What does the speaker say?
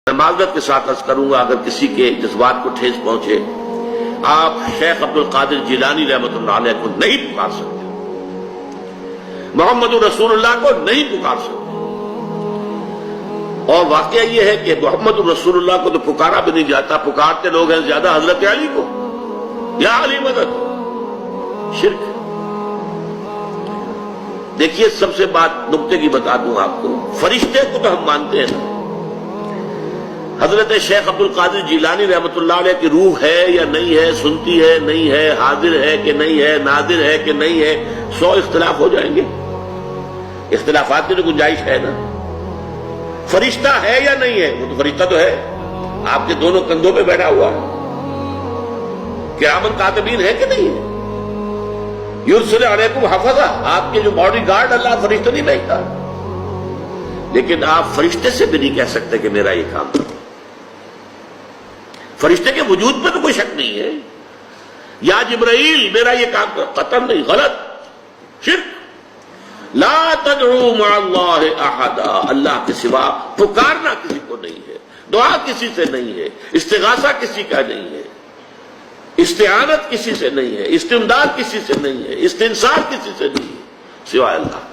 میں معذرت کے ساتھ عرض کروں گا اگر کسی کے جذبات کو ٹھیس پہنچے، آپ شیخ عبد القادر جیلانی رحمۃ اللہ علیہ کو نہیں پکار سکتے، محمد رسول اللہ کو نہیں پکار سکتے، اور واقعہ یہ ہے کہ محمد رسول اللہ کو تو پکارا بھی نہیں جاتا، پکارتے لوگ ہیں زیادہ حضرت علی کو، یا علی مدد، شرک۔ دیکھیے سب سے بات نقطے کی بتا دوں آپ کو، فرشتے کو تو ہم مانتے ہیں نا، حضرت شیخ عبد القادر جیلانی رحمۃ اللہ علیہ کی روح ہے یا نہیں ہے، سنتی ہے نہیں ہے، حاضر ہے کہ نہیں ہے، ناظر ہے کہ نہیں ہے، 100 اختلاف ہو جائیں گے، اختلافات کی تو گنجائش ہے نا۔ فرشتہ ہے یا نہیں ہے، وہ تو فرشتہ تو ہے، آپ کے دونوں کندھوں پہ بیٹھا ہوا ہے، کرامن کاتبین ہے کہ نہیں ہے، یرسل علیکم حفظہ، آپ کے جو باڈی گارڈ اللہ فرشتہ نہیں بھیجتا، لیکن آپ فرشتے سے بھی نہیں کہہ سکتے کہ میرا یہ کام کرو۔ فرشتے کے وجود پہ تو کوئی شک نہیں ہے، یا جبرائیل میرا یہ کام کرو، قطعاً نہیں، غلط، شرک۔ لا تدعو مع اللہ احدا، اللہ کے سوا پکارنا کسی کو نہیں ہے، دعا کسی سے نہیں ہے، استغاثہ کسی کا نہیں ہے، استعانت کسی سے نہیں ہے، استمداد کسی سے نہیں ہے، استنصار کسی سے نہیں ہے، سوائے اللہ۔